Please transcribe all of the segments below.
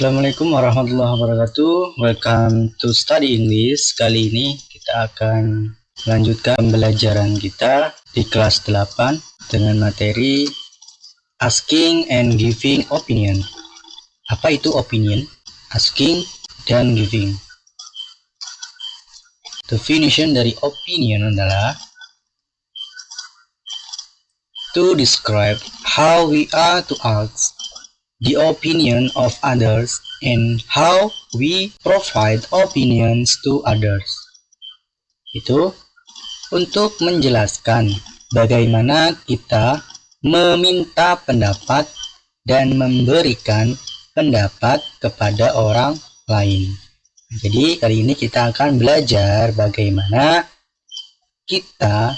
Assalamualaikum warahmatullahi wabarakatuh. Welcome to Study English. Kali ini kita akan melanjutkan pembelajaran kita di kelas 8 dengan materi Asking and Giving Opinion. Apa itu opinion? Asking dan giving. Definition dari opinion adalah to describe how we are to ask the opinion of others and how we provide opinions to others. Itu untuk menjelaskan bagaimana kita meminta pendapat dan memberikan pendapat kepada orang lain. Jadi kali ini kita akan belajar bagaimana kita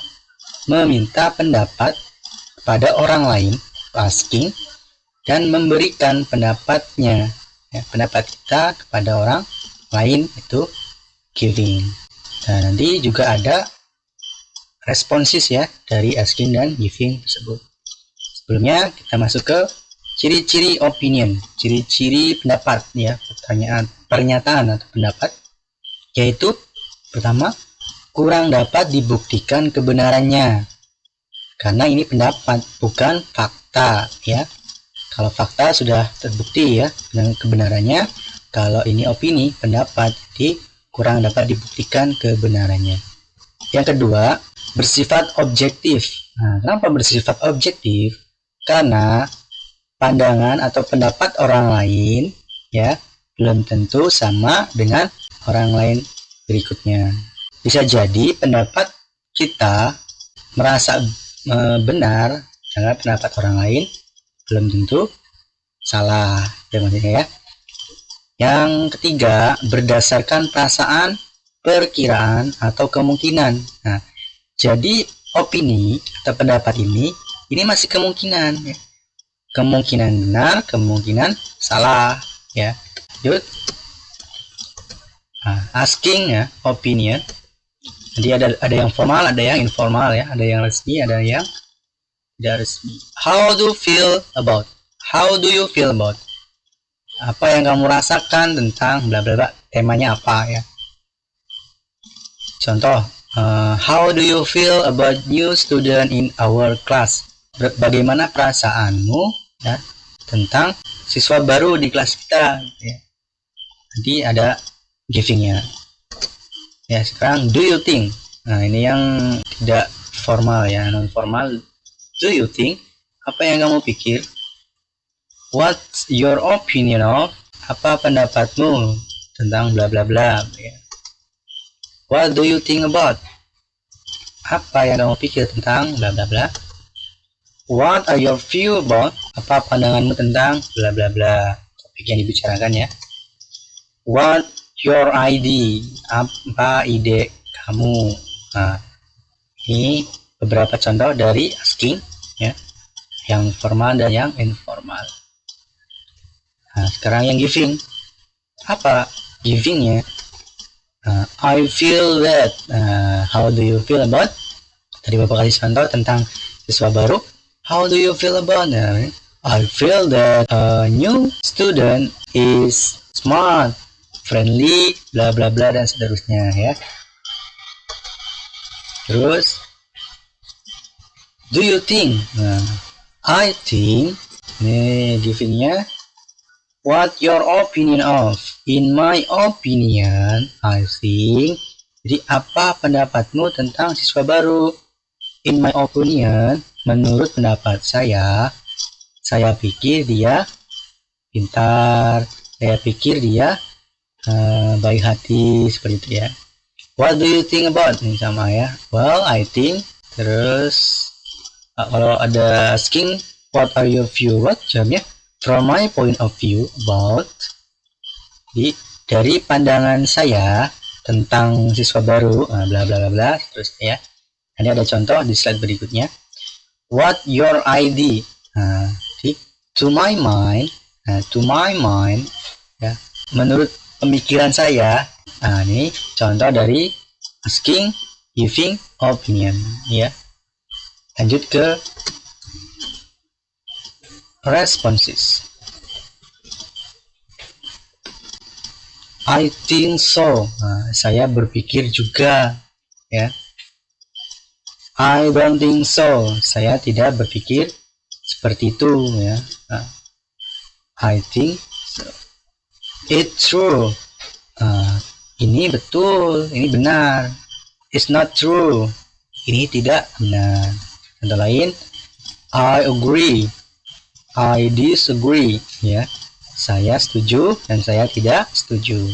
meminta pendapat kepada orang lain, asking, dan memberikan pendapatnya, pendapat kita kepada orang lain itu giving. Nah, nanti juga ada responses ya dari asking dan giving tersebut. Sebelumnya kita masuk ke ciri-ciri opinion, ciri-ciri pendapat ya, pernyataan atau pendapat, yaitu pertama, kurang dapat dibuktikan kebenarannya. Karena ini pendapat bukan fakta ya. Kalau fakta sudah terbukti ya dengan kebenarannya, kalau ini opini, pendapat, jadi kurang dapat dibuktikan kebenarannya. Yang kedua, bersifat objektif. Nah, kenapa bersifat objektif? Karena pandangan atau pendapat orang lain ya belum tentu sama dengan orang lain berikutnya. Bisa jadi pendapat kita merasa benar dengan pendapat orang lain belum tentu salah ya. Yang ketiga, berdasarkan perasaan, perkiraan atau kemungkinan. Nah, jadi opini atau pendapat ini masih kemungkinan ya. Kemungkinan benar, kemungkinan salah ya. Lanjut. Asking ya, opinion. Jadi ada yang formal, ada yang informal ya, ada yang resmi, ada yang tidak resmi. How do you feel about? How do you feel about? Apa yang kamu rasakan tentang bla bla bla? Temanya apa ya? Contoh, how do you feel about new student in our class? Bagaimana perasaanmu ya tentang siswa baru di kelas kita? Ya. Jadi ada givingnya. Ya, sekarang do you think? Nah, ini yang tidak formal ya, non formal. Do you think? Apa yang kamu pikir? What's your opinion of? Apa pendapatmu tentang bla bla bla? What do you think about? Apa yang kamu pikir tentang bla bla bla? What are your view about? Apa pandanganmu tentang bla bla bla? Topik yang dibicarakan ya. What your idea? Apa ide kamu? Nah, ini beberapa contoh dari asking ya, yang formal dan yang informal. Nah, sekarang yang giving. Apa givingnya? I feel that. How do you feel about? Tadi Bapak kasih contoh tentang siswa baru. How do you feel about? I feel that a new student is smart, friendly, bla bla bla dan seterusnya ya. Terus, do you think? I think. Nih givingnya. What your opinion of? In my opinion, I think. Jadi apa pendapatmu tentang siswa baru? In my opinion, menurut pendapat saya pikir dia pintar, saya pikir dia baik hati, seperti itu ya. What do you think about? Ini sama ya. Well, I think. Terus kalau ada asking, what are your view? What jawabnya? From my point of view about. Jadi dari pandangan saya tentang siswa baru, bla bla bla bla, terus ya. Ini ada contoh di slide berikutnya. What your idea? Jadi to my mind, ya. Menurut pemikiran saya. Ini contoh dari asking, giving, opinion ya. Lanjut ke responses. I think so. Saya berpikir juga, ya. I don't think so. Saya tidak berpikir seperti itu, ya. I think so. It's true. Ini betul, ini benar. It's not true. Ini tidak benar. Contoh lain, I agree. I disagree, ya. Saya setuju dan saya tidak setuju.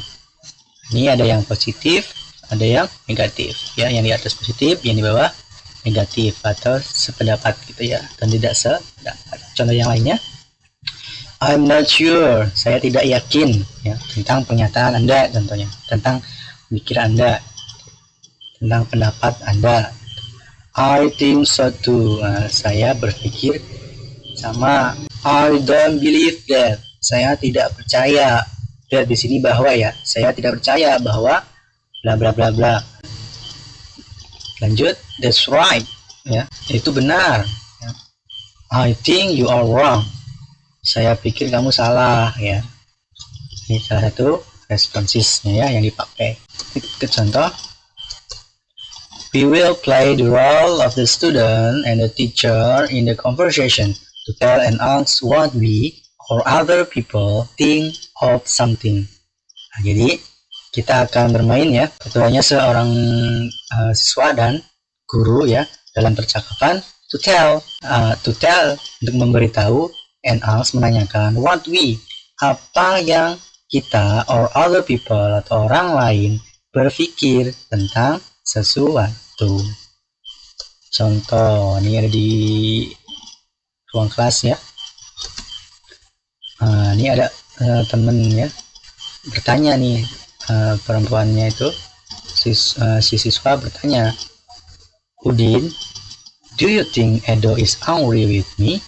Ini ada yang positif, ada yang negatif, ya. Yang di atas positif, yang di bawah negatif atau sependapat gitu ya, dan tidak sependapat. Contoh yang lainnya, I'm not sure. Saya tidak yakin, ya, tentang pernyataan Anda, contohnya, tentang pikiran Anda, tentang pendapat Anda. I think so too. Saya berpikir sama. I don't believe that. Saya tidak percaya. Lihat di sini bahwa, ya, saya tidak percaya bahwa bla bla bla bla. Lanjut, that's right, ya, itu benar, ya. I think you are wrong. Saya pikir kamu salah, ya. Ini salah satu responsisnya, ya, yang dipakai. Kita contoh, we will play the role of the student and the teacher in the conversation to tell and ask what we or other people think of something. Jadi kita akan bermain, ya, ketuanya seorang siswa dan guru, ya, dalam percakapan to tell untuk memberitahu, and ask menanyakan, what we apa yang kita or other people atau orang lain berpikir tentang sesuatu. Contoh ini ada di ruang kelas, ya. Ini ada temen, ya, bertanya nih, perempuannya itu si siswa bertanya, Udin, do you think Edo is angry with me?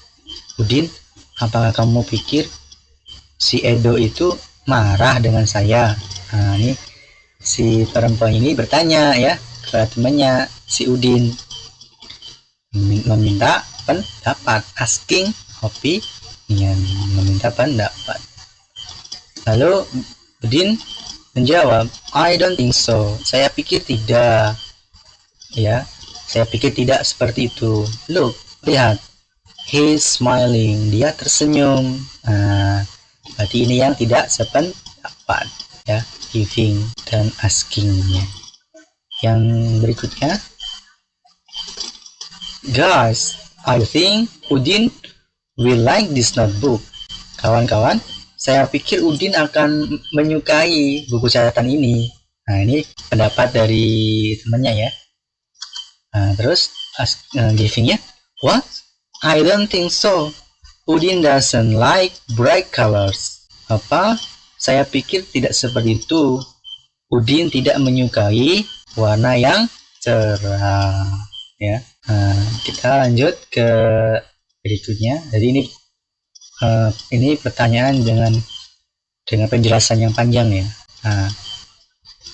Udin, apakah kamu pikir si Edo itu marah dengan saya? Ini si perempuan ini bertanya, ya, ke temannya si Udin, meminta pendapat, asking opinion, meminta pendapat. Lalu Udin menjawab, I don't think so. Saya pikir tidak, ya. Saya pikir tidak seperti itu. Look, lihat. He's smiling. Dia tersenyum. Berarti ini yang tidak sependapat, ya. Giving dan askingnya. Yang berikutnya, guys, I think Udin will like this notebook. Kawan-kawan, saya pikir Udin akan menyukai buku catatan ini. Ini pendapat dari temannya, ya. Terus givingnya, what? I don't think so. Udin doesn't like bright colors. Apa? Saya pikir tidak seperti itu. Udin tidak menyukai warna yang cerah, ya. Kita lanjut ke berikutnya. Jadi ini pertanyaan dengan penjelasan yang panjang, ya.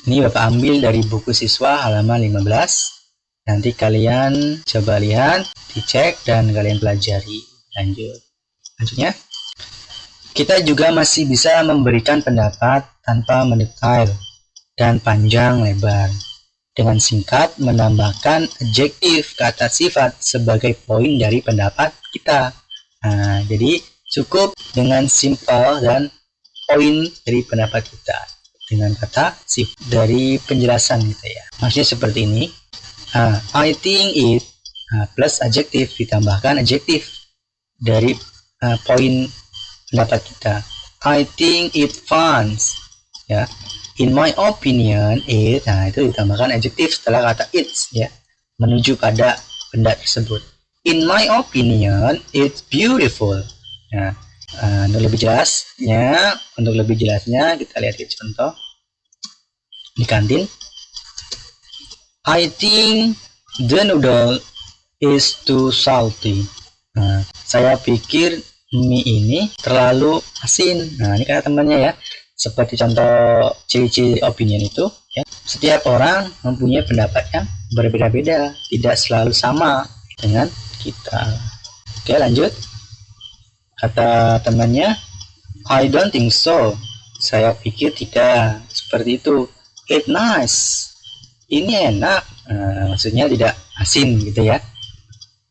Ini Bapak ambil dari buku siswa halaman 15. Nanti kalian coba lihat, dicek, dan kalian pelajari. Lanjutnya, kita juga masih bisa memberikan pendapat tanpa mendetail dan panjang lebar. Dengan singkat menambahkan adjektif kata sifat sebagai poin dari pendapat kita. Jadi cukup dengan simple dan poin dari pendapat kita dengan kata sifat dari penjelasan kita, ya. Maksudnya seperti ini. I think it plus adjektif ditambahkan adjektif dari poin pendapat kita. I think it fun, ya. In my opinion it, itu ditambahkan adjektif setelah kata it's, ya, menuju pada benda tersebut. In my opinion it's beautiful. Untuk lebih jelasnya kita lihat contoh di kantin. I think the noodle is too salty. Saya pikir mie ini terlalu asin. Ini kata temannya, ya. Seperti contoh ciri-ciri opinion itu, ya. Setiap orang mempunyai pendapat yang berbeda-beda, tidak selalu sama dengan kita. Oke, lanjut. Kata temannya, I don't think so. Saya pikir tidak. seperti itu. It nice, ini enak, maksudnya tidak asin gitu ya.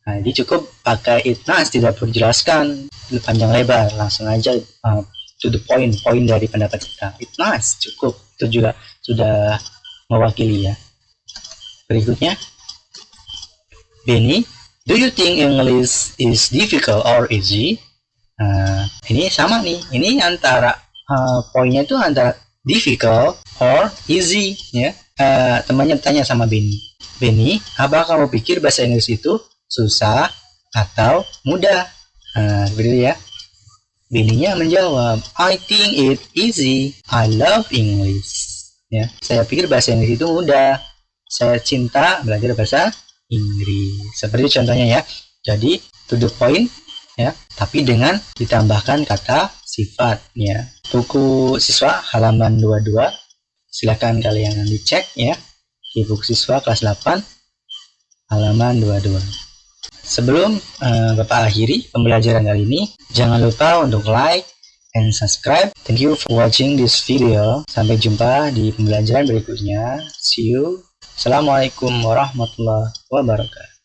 Nah, jadi cukup pakai it nice, tidak perlu jelaskan panjang lebar, langsung aja to the point dari pendapat kita. It nice, cukup, itu juga sudah mewakili ya. Berikutnya, Benny, do you think English is difficult or easy? Ini sama nih, ini antara poinnya itu antara difficult or easy ya. Temannya tanya sama Benny, apa kamu pikir bahasa Inggris itu susah atau mudah? Begitu ya. Benny-nya menjawab, I think it easy. I love English. Ya, saya pikir bahasa Inggris itu mudah. Saya cinta belajar bahasa Inggris. Seperti contohnya ya. Jadi to the point ya, tapi dengan ditambahkan kata sifat ya. Buku siswa halaman 22. Silakan kalian dicek ya. Di buku siswa kelas 8 halaman 22. Sebelum Bapak akhiri pembelajaran kali ini, jangan lupa untuk like and subscribe. Thank you for watching this video. Sampai jumpa di pembelajaran berikutnya. See you. Assalamualaikum warahmatullahi wabarakatuh.